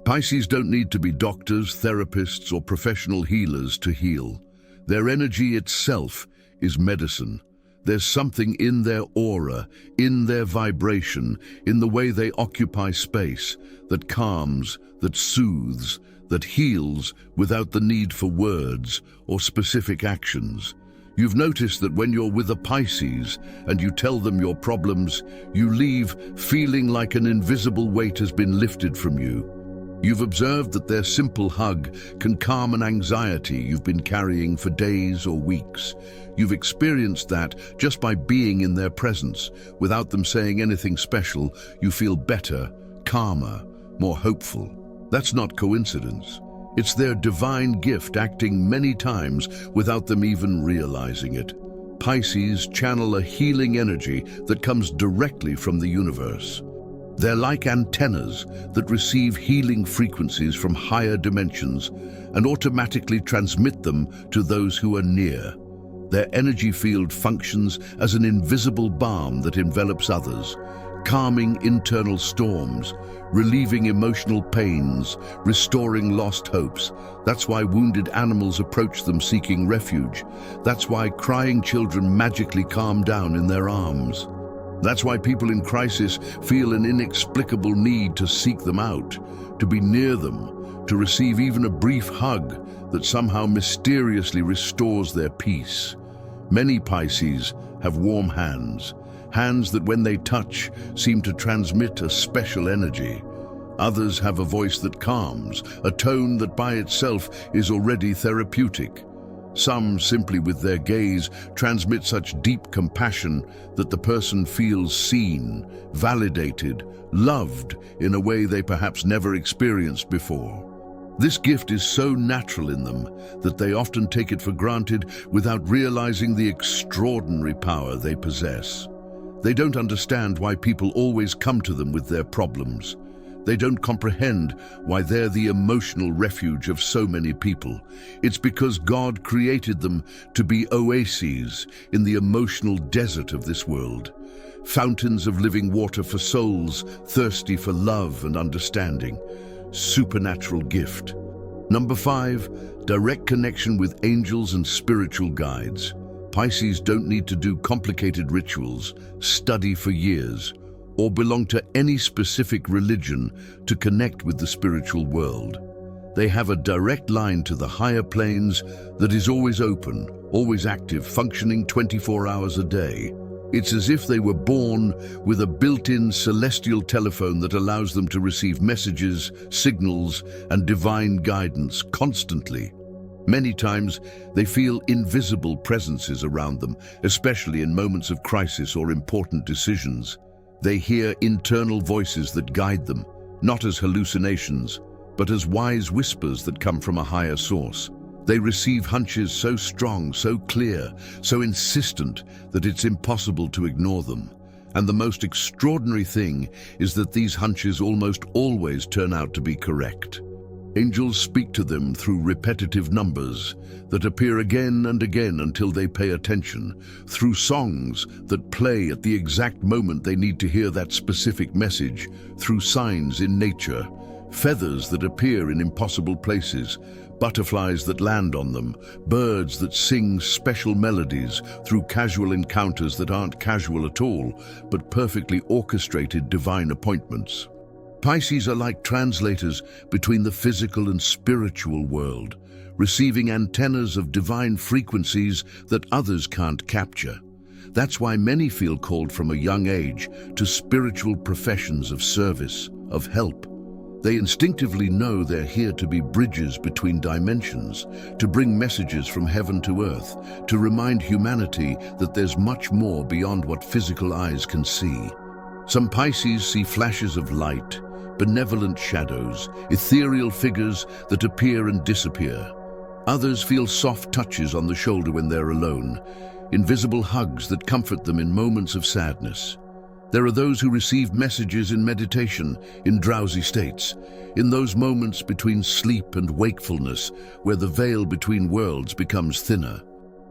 Pisces don't need to be doctors, therapists, or professional healers to heal. Their energy itself is medicine. There's something in their aura, in their vibration, in the way they occupy space, that calms, that soothes, that heals without the need for words or specific actions. You've noticed that when you're with a Pisces and you tell them your problems, you leave feeling like an invisible weight has been lifted from you. You've observed that their simple hug can calm an anxiety you've been carrying for days or weeks. You've experienced that just by being in their presence. Without them saying anything special, you feel better, calmer, more hopeful. That's not coincidence. It's their divine gift acting many times without them even realizing it. Pisces channel a healing energy that comes directly from the universe. They're like antennas that receive healing frequencies from higher dimensions and automatically transmit them to those who are near. Their energy field functions as an invisible balm that envelops others, calming internal storms, relieving emotional pains, restoring lost hopes. That's why wounded animals approach them seeking refuge. That's why crying children magically calm down in their arms. That's why people in crisis feel an inexplicable need to seek them out, to be near them, to receive even a brief hug that somehow mysteriously restores their peace. Many Pisces have warm hands, hands that when they touch seem to transmit a special energy. Others have a voice that calms, a tone that by itself is already therapeutic. Some, simply with their gaze, transmit such deep compassion that the person feels seen, validated, loved in a way they perhaps never experienced before. This gift is so natural in them that they often take it for granted without realizing the extraordinary power they possess. They don't understand why people always come to them with their problems. They don't comprehend why they're the emotional refuge of so many people. It's because God created them to be oases in the emotional desert of this world, fountains of living water for souls thirsty for love and understanding. Supernatural gift. Number 5, direct connection with angels and spiritual guides. Pisces don't need to do complicated rituals, study for years, or belong to any specific religion to connect with the spiritual world. They have a direct line to the higher planes that is always open, always active, functioning 24 hours a day. It's as if they were born with a built-in celestial telephone that allows them to receive messages, signals, and divine guidance constantly. Many times, they feel invisible presences around them, especially in moments of crisis or important decisions. They hear internal voices that guide them, not as hallucinations, but as wise whispers that come from a higher source. They receive hunches so strong, so clear, so insistent that it's impossible to ignore them. And the most extraordinary thing is that these hunches almost always turn out to be correct. Angels speak to them through repetitive numbers that appear again and again until they pay attention, through songs that play at the exact moment they need to hear that specific message, through signs in nature, feathers that appear in impossible places, butterflies that land on them, birds that sing special melodies, through casual encounters that aren't casual at all, but perfectly orchestrated divine appointments. Pisces are like translators between the physical and spiritual world, receiving antennas of divine frequencies that others can't capture. That's why many feel called from a young age to spiritual professions of service, of help. They instinctively know they're here to be bridges between dimensions, to bring messages from heaven to earth, to remind humanity that there's much more beyond what physical eyes can see. Some Pisces see flashes of light, benevolent shadows, ethereal figures that appear and disappear. Others feel soft touches on the shoulder when they're alone, invisible hugs that comfort them in moments of sadness. There are those who receive messages in meditation, in drowsy states, in those moments between sleep and wakefulness where the veil between worlds becomes thinner.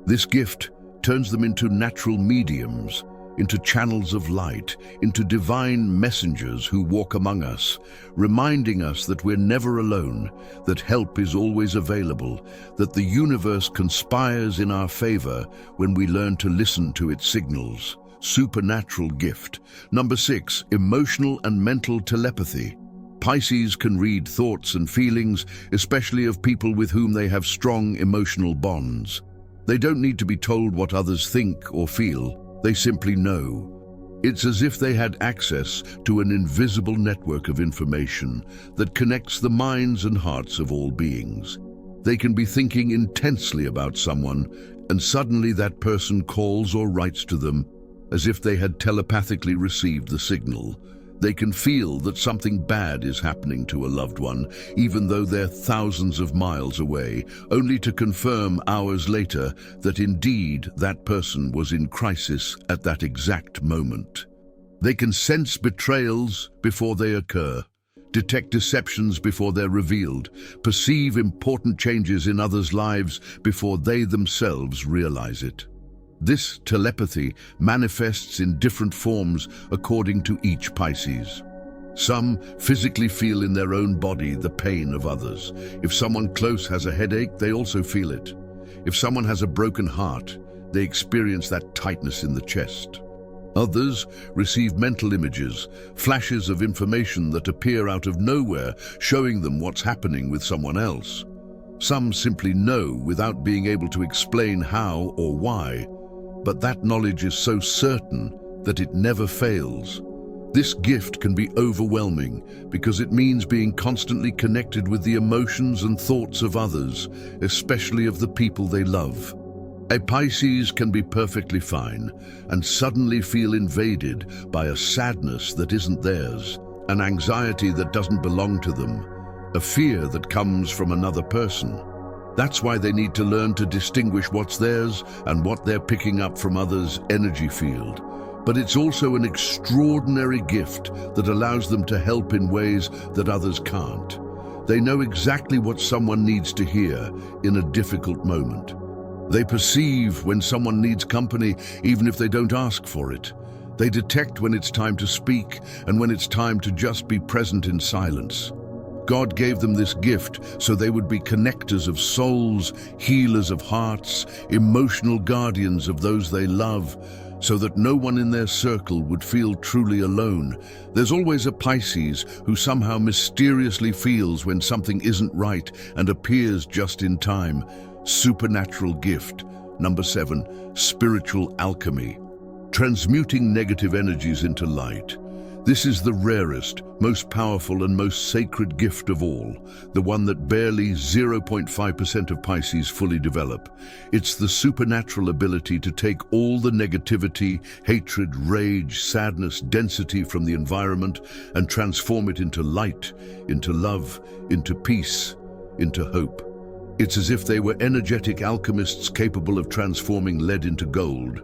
This gift turns them into natural mediums, into channels of light, into divine messengers who walk among us, reminding us that we're never alone, that help is always available, that the universe conspires in our favor when we learn to listen to its signals. Supernatural gift. Number 6, emotional and mental telepathy. Pisces can read thoughts and feelings, especially of people with whom they have strong emotional bonds. They don't need to be told what others think or feel, they simply know. It's as if they had access to an invisible network of information that connects the minds and hearts of all beings. They can be thinking intensely about someone, and suddenly that person calls or writes to them as if they had telepathically received the signal. They can feel that something bad is happening to a loved one, even though they're thousands of miles away, only to confirm hours later that indeed that person was in crisis at that exact moment. They can sense betrayals before they occur, detect deceptions before they're revealed, perceive important changes in others' lives before they themselves realize it. This telepathy manifests in different forms according to each Pisces. Some physically feel in their own body the pain of others. If someone close has a headache, they also feel it. If someone has a broken heart, they experience that tightness in the chest. Others receive mental images, flashes of information that appear out of nowhere, showing them what's happening with someone else. Some simply know without being able to explain how or why. But that knowledge is so certain that it never fails. This gift can be overwhelming because it means being constantly connected with the emotions and thoughts of others, especially of the people they love. A Pisces can be perfectly fine and suddenly feel invaded by a sadness that isn't theirs, an anxiety that doesn't belong to them, a fear that comes from another person. That's why they need to learn to distinguish what's theirs and what they're picking up from others' energy field. But it's also an extraordinary gift that allows them to help in ways that others can't. They know exactly what someone needs to hear in a difficult moment. They perceive when someone needs company, even if they don't ask for it. They detect when it's time to speak and when it's time to just be present in silence. God gave them this gift so they would be connectors of souls, healers of hearts, emotional guardians of those they love, so that no one in their circle would feel truly alone. There's always a Pisces who somehow mysteriously feels when something isn't right and appears just in time. Supernatural gift. Number 7, spiritual alchemy. Transmuting negative energies into light. This is the rarest, most powerful and most sacred gift of all, the one that barely 0.5% of Pisces fully develop. It's the supernatural ability to take all the negativity, hatred, rage, sadness, density from the environment and transform it into light, into love, into peace, into hope. It's as if they were energetic alchemists capable of transforming lead into gold,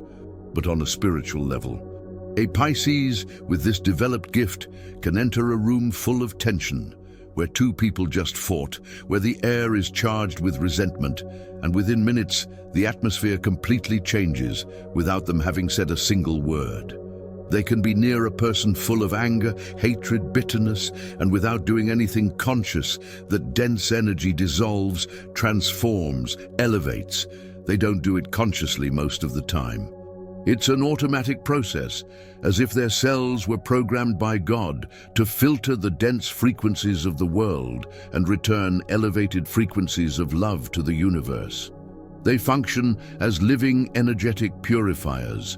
but on a spiritual level. A Pisces with this developed gift can enter a room full of tension, where two people just fought, where the air is charged with resentment, and within minutes, the atmosphere completely changes without them having said a single word. They can be near a person full of anger, hatred, bitterness, and without doing anything conscious, that dense energy dissolves, transforms, elevates. They don't do it consciously most of the time. It's an automatic process, as if their cells were programmed by God to filter the dense frequencies of the world and return elevated frequencies of love to the universe. They function as living energetic purifiers,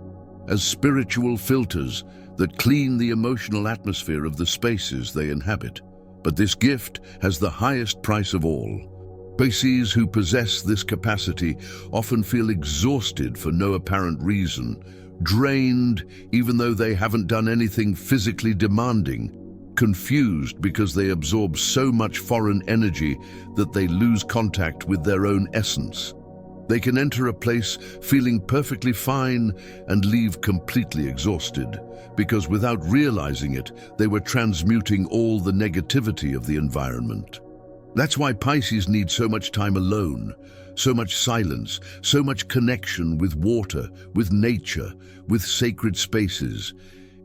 as spiritual filters that clean the emotional atmosphere of the spaces they inhabit. But this gift has the highest price of all. Pisces who possess this capacity often feel exhausted for no apparent reason, drained even though they haven't done anything physically demanding, confused because they absorb so much foreign energy that they lose contact with their own essence. They can enter a place feeling perfectly fine and leave completely exhausted, because without realizing it, they were transmuting all the negativity of the environment. That's why Pisces need so much time alone, so much silence, so much connection with water, with nature, with sacred spaces.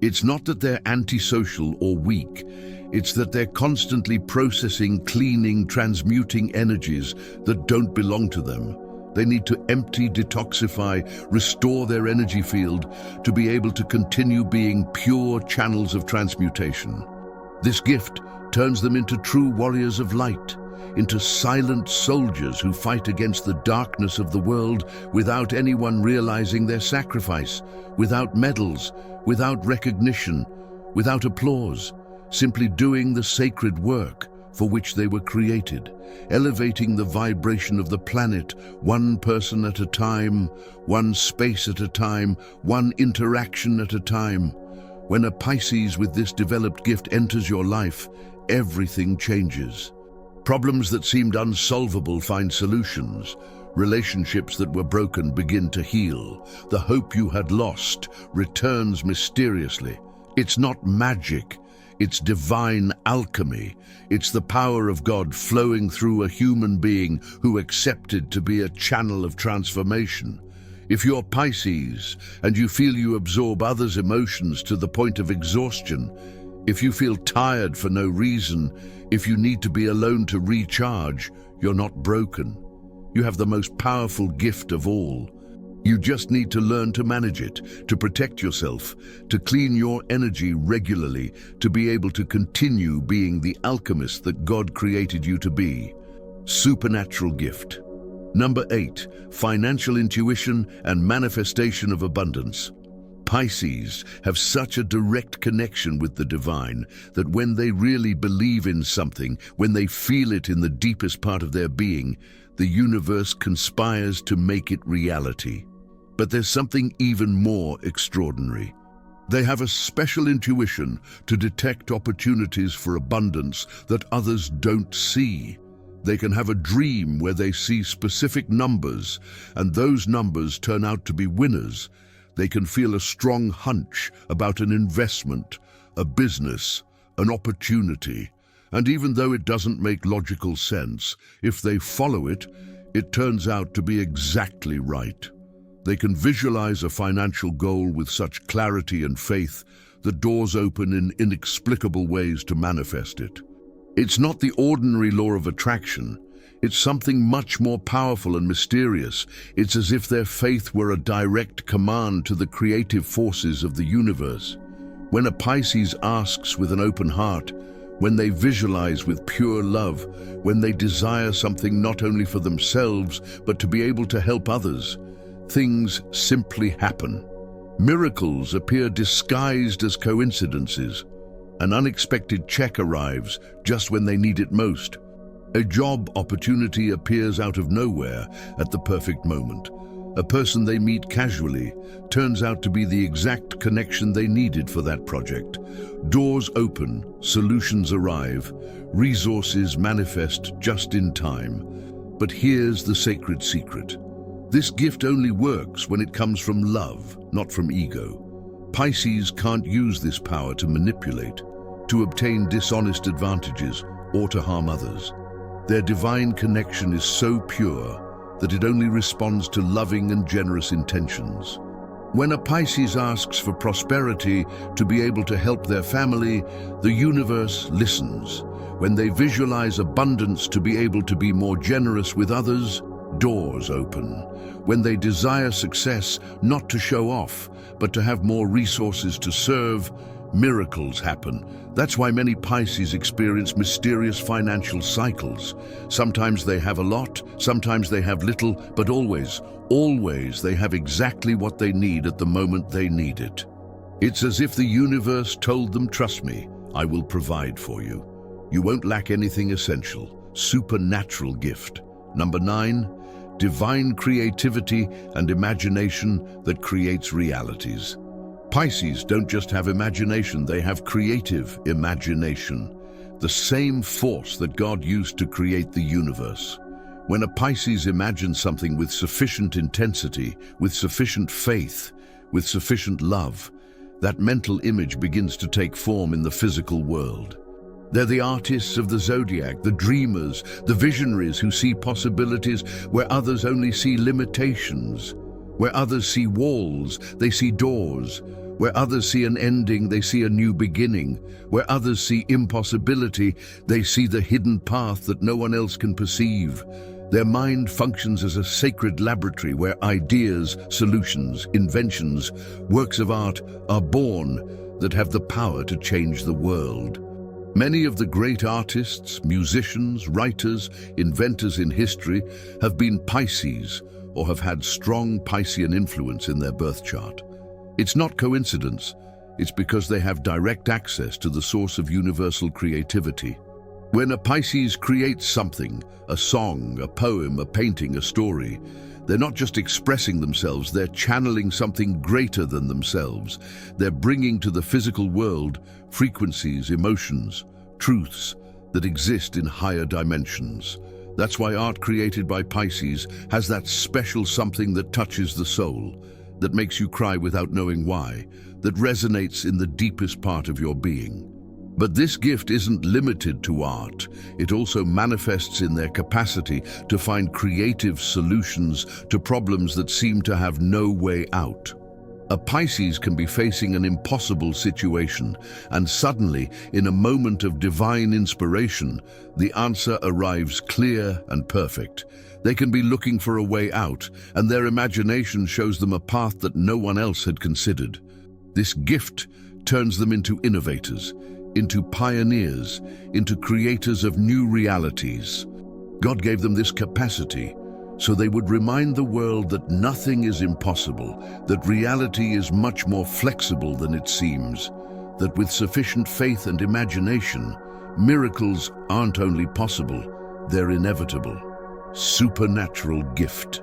It's not that they're antisocial or weak. It's that they're constantly processing, cleaning, transmuting energies that don't belong to them. They need to empty, detoxify, restore their energy field to be able to continue being pure channels of transmutation. This gift turns them into true warriors of light, into silent soldiers who fight against the darkness of the world without anyone realizing their sacrifice, without medals, without recognition, without applause, simply doing the sacred work for which they were created, elevating the vibration of the planet, one person at a time, one space at a time, one interaction at a time. When a Pisces with this developed gift enters your life, everything changes. Problems that seemed unsolvable find solutions. Relationships that were broken begin to heal. The hope you had lost returns mysteriously. It's not magic. It's divine alchemy. It's the power of God flowing through a human being who accepted to be a channel of transformation. If you're Pisces and you feel you absorb others' emotions to the point of exhaustion, if you feel tired for no reason, if you need to be alone to recharge, you're not broken. You have the most powerful gift of all. You just need to learn to manage it, to protect yourself, to clean your energy regularly, to be able to continue being the alchemist that God created you to be. Supernatural gift. Number 8, financial intuition and manifestation of abundance. Pisces have such a direct connection with the divine that when they really believe in something, when they feel it in the deepest part of their being, the universe conspires to make it reality. But there's something even more extraordinary. They have a special intuition to detect opportunities for abundance that others don't see. They can have a dream where they see specific numbers, and those numbers turn out to be winners. They can feel a strong hunch about an investment, a business, an opportunity. And even though it doesn't make logical sense, if they follow it, it turns out to be exactly right. They can visualize a financial goal with such clarity and faith that doors open in inexplicable ways to manifest it. It's not the ordinary law of attraction. It's something much more powerful and mysterious. It's as if their faith were a direct command to the creative forces of the universe. When a Pisces asks with an open heart, when they visualize with pure love, when they desire something not only for themselves, but to be able to help others, things simply happen. Miracles appear disguised as coincidences. An unexpected check arrives just when they need it most. A job opportunity appears out of nowhere at the perfect moment. A person they meet casually turns out to be the exact connection they needed for that project. Doors open, solutions arrive, resources manifest just in time. But here's the sacred secret. This gift only works when it comes from love, not from ego. Pisces can't use this power to manipulate, to obtain dishonest advantages, or to harm others. Their divine connection is so pure that it only responds to loving and generous intentions. When a Pisces asks for prosperity to be able to help their family, the universe listens. When they visualize abundance to be able to be more generous with others, doors open. When they desire success, not to show off, but to have more resources to serve, miracles happen. That's why many Pisces experience mysterious financial cycles. Sometimes they have a lot, sometimes they have little, but always they have exactly what they need at the moment they need it. It's as if the universe told them, "Trust me, I will provide for you. You won't lack anything essential." Supernatural gift. Number 9, divine creativity and imagination that creates realities. Pisces don't just have imagination, they have creative imagination, the same force that God used to create the universe. When a Pisces imagines something with sufficient intensity, with sufficient faith, with sufficient love, that mental image begins to take form in the physical world. They're the artists of the Zodiac, the dreamers, the visionaries who see possibilities where others only see limitations. Where others see walls, they see doors. Where others see an ending, they see a new beginning. Where others see impossibility, they see the hidden path that no one else can perceive. Their mind functions as a sacred laboratory where ideas, solutions, inventions, works of art are born that have the power to change the world. Many of the great artists, musicians, writers, inventors in history have been Pisces or have had strong Piscean influence in their birth chart. It's not coincidence, it's because they have direct access to the source of universal creativity. When a Pisces creates something, a song, a poem, a painting, a story, they're not just expressing themselves, they're channeling something greater than themselves. They're bringing to the physical world frequencies, emotions, truths that exist in higher dimensions. That's why art created by Pisces has that special something that touches the soul, that makes you cry without knowing why, that resonates in the deepest part of your being. But this gift isn't limited to art. It also manifests in their capacity to find creative solutions to problems that seem to have no way out. A Pisces can be facing an impossible situation, and suddenly, in a moment of divine inspiration, the answer arrives clear and perfect. They can be looking for a way out, and their imagination shows them a path that no one else had considered. This gift turns them into innovators, into pioneers, into creators of new realities. God gave them this capacity so they would remind the world that nothing is impossible, that reality is much more flexible than it seems, that with sufficient faith and imagination, miracles aren't only possible, they're inevitable. Supernatural gift.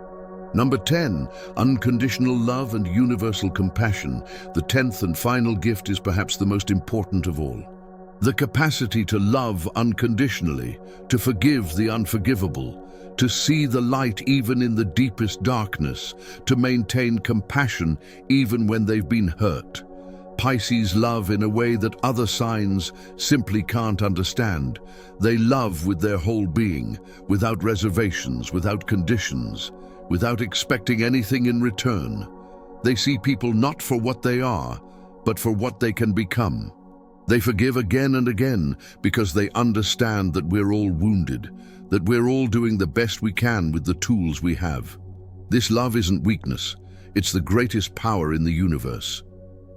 Number 10, unconditional love and universal compassion. The 10th and final gift is perhaps the most important of all. The capacity to love unconditionally, to forgive the unforgivable, to see the light even in the deepest darkness, to maintain compassion even when they've been hurt. Pisces love in a way that other signs simply can't understand. They love with their whole being, without reservations, without conditions, without expecting anything in return. They see people not for what they are, but for what they can become. They forgive again and again because they understand that we're all wounded, that we're all doing the best we can with the tools we have. This love isn't weakness, it's the greatest power in the universe.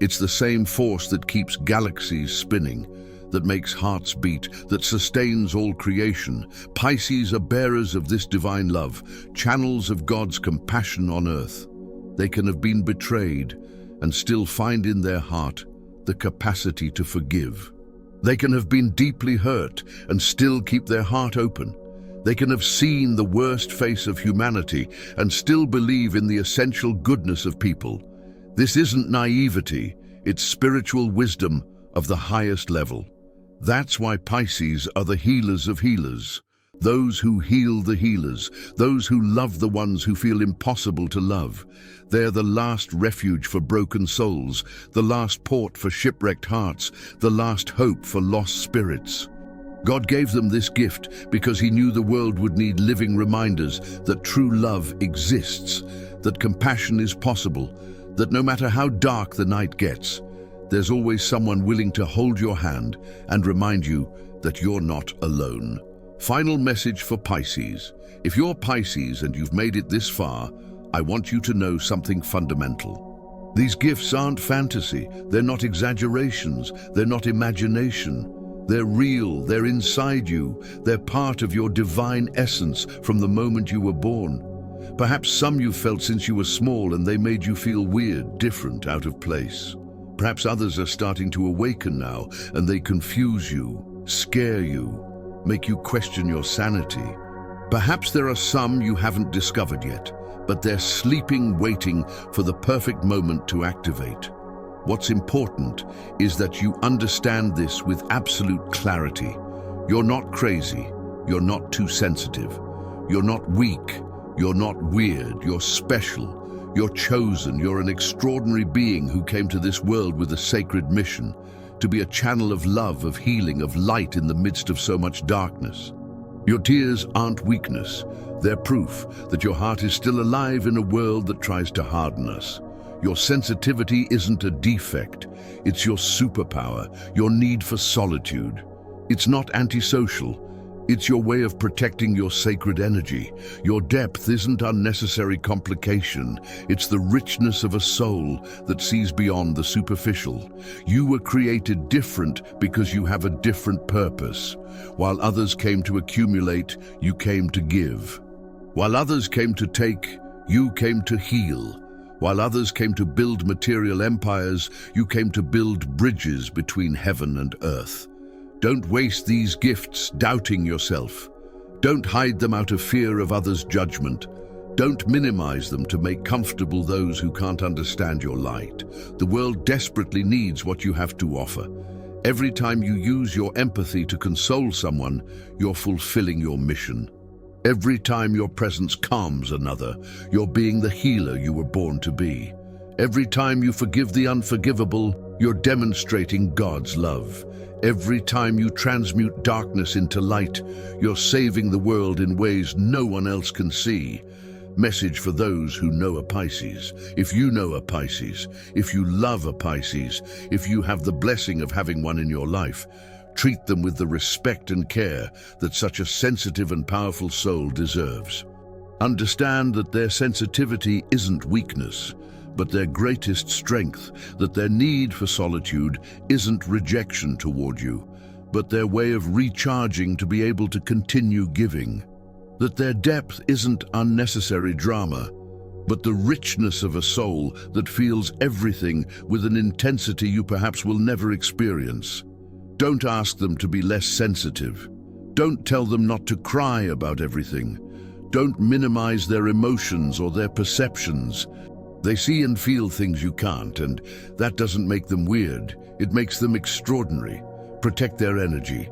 It's the same force that keeps galaxies spinning, that makes hearts beat, that sustains all creation. Pisces are bearers of this divine love, channels of God's compassion on earth. They can have been betrayed and still find in their heart the capacity to forgive. They can have been deeply hurt and still keep their heart open. They can have seen the worst face of humanity and still believe in the essential goodness of people. This isn't naivety, it's spiritual wisdom of the highest level. That's why Pisces are the healers of healers, those who heal the healers, those who love the ones who feel impossible to love. They're the last refuge for broken souls, the last port for shipwrecked hearts, the last hope for lost spirits. God gave them this gift because He knew the world would need living reminders that true love exists, that compassion is possible, that no matter how dark the night gets, there's always someone willing to hold your hand and remind you that you're not alone. Final message for Pisces. If you're Pisces and you've made it this far, I want you to know something fundamental. These gifts aren't fantasy, they're not exaggerations, they're not imagination. They're real, they're inside you, they're part of your divine essence from the moment you were born. Perhaps some you've felt since you were small and they made you feel weird, different, out of place. Perhaps others are starting to awaken now and they confuse you, scare you, make you question your sanity. Perhaps there are some you haven't discovered yet, but they're sleeping, waiting for the perfect moment to activate. What's important is that you understand this with absolute clarity. You're not crazy, you're not too sensitive, you're not weak, you're not weird, you're special, you're chosen, you're an extraordinary being who came to this world with a sacred mission. to be a channel of love, of healing, of light in the midst of so much darkness. Your tears aren't weakness. They're proof that your heart is still alive in a world that tries to harden us. Your sensitivity isn't a defect. It's your superpower, your need for solitude. It's not antisocial. It's your way of protecting your sacred energy. Your depth isn't unnecessary complication. It's the richness of a soul that sees beyond the superficial. You were created different because you have a different purpose. While others came to accumulate, you came to give. While others came to take, you came to heal. While others came to build material empires, you came to build bridges between heaven and earth. Don't waste these gifts doubting yourself. Don't hide them out of fear of others' judgment. Don't minimize them to make comfortable those who can't understand your light. The world desperately needs what you have to offer. Every time you use your empathy to console someone, you're fulfilling your mission. Every time your presence calms another, you're being the healer you were born to be. Every time you forgive the unforgivable, you're demonstrating God's love. Every time you transmute darkness into light, you're saving the world in ways no one else can see. Message for those who know a Pisces. If you know a Pisces, if you love a Pisces, if you have the blessing of having one in your life, treat them with the respect and care that such a sensitive and powerful soul deserves. Understand that their sensitivity isn't weakness, but their greatest strength, that their need for solitude isn't rejection toward you, but their way of recharging to be able to continue giving. That their depth isn't unnecessary drama, but the richness of a soul that feels everything with an intensity you perhaps will never experience. Don't ask them to be less sensitive. Don't tell them not to cry about everything. Don't minimize their emotions or their perceptions. They see and feel things you can't, and that doesn't make them weird. It makes them extraordinary. Protect their energy.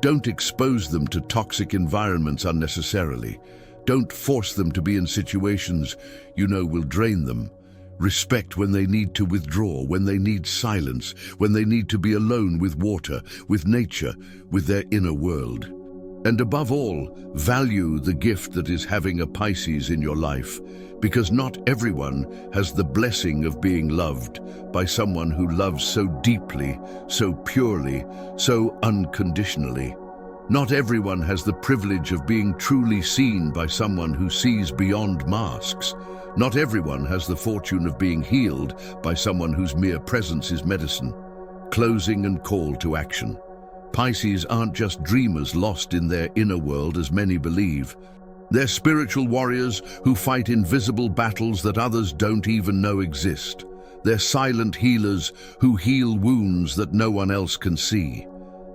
Don't expose them to toxic environments unnecessarily. Don't force them to be in situations you know will drain them. Respect when they need to withdraw, when they need silence, when they need to be alone with water, with nature, with their inner world. And above all, value the gift that is having a Pisces in your life, because not everyone has the blessing of being loved by someone who loves so deeply, so purely, so unconditionally. Not everyone has the privilege of being truly seen by someone who sees beyond masks. Not everyone has the fortune of being healed by someone whose mere presence is medicine. Closing and call to action. Pisces aren't just dreamers lost in their inner world as many believe. They're spiritual warriors who fight invisible battles that others don't even know exist. They're silent healers who heal wounds that no one else can see.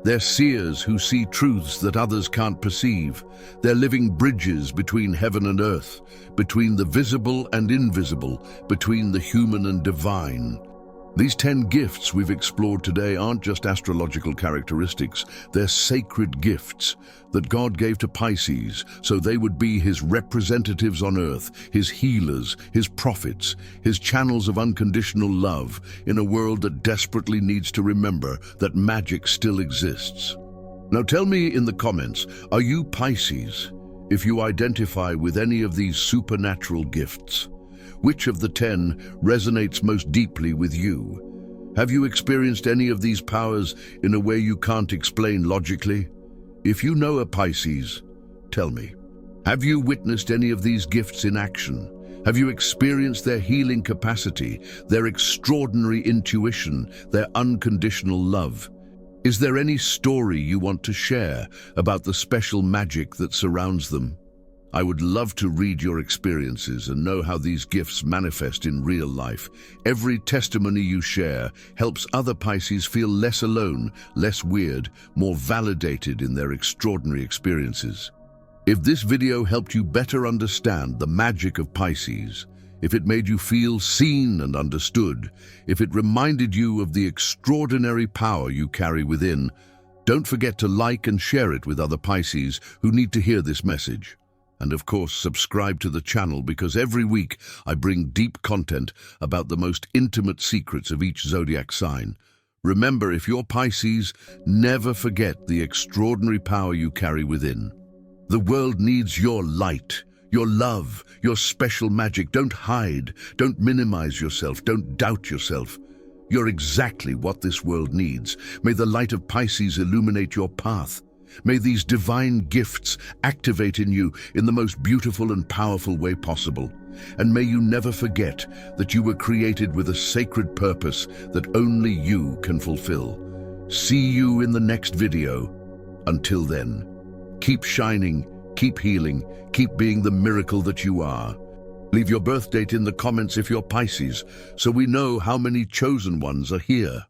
They're seers who see truths that others can't perceive. They're living bridges between heaven and earth, between the visible and invisible, between the human and divine. These 10 gifts we've explored today aren't just astrological characteristics, they're sacred gifts that God gave to Pisces so they would be his representatives on earth, his healers, his prophets, his channels of unconditional love in a world that desperately needs to remember that magic still exists. Now tell me in the comments, are you Pisces? If you identify with any of these supernatural gifts, which of the 10 resonates most deeply with you? Have you experienced any of these powers in a way you can't explain logically? If you know a Pisces, tell me. Have you witnessed any of these gifts in action? Have you experienced their healing capacity, their extraordinary intuition, their unconditional love? Is there any story you want to share about the special magic that surrounds them? I would love to read your experiences and know how these gifts manifest in real life. Every testimony you share helps other Pisces feel less alone, less weird, more validated in their extraordinary experiences. If this video helped you better understand the magic of Pisces, if it made you feel seen and understood, if it reminded you of the extraordinary power you carry within, don't forget to like and share it with other Pisces who need to hear this message. And of course, subscribe to the channel because every week I bring deep content about the most intimate secrets of each zodiac sign. Remember, if you're Pisces, never forget the extraordinary power you carry within. The world needs your light, your love, your special magic. Don't hide, don't minimize yourself, don't doubt yourself. You're exactly what this world needs. May the light of Pisces illuminate your path. May these divine gifts activate in you in the most beautiful and powerful way possible. And may you never forget that you were created with a sacred purpose that only you can fulfill. See you in the next video. Until then, keep shining, keep healing, keep being the miracle that you are. Leave your birth date in the comments if you're Pisces, so we know how many chosen ones are here.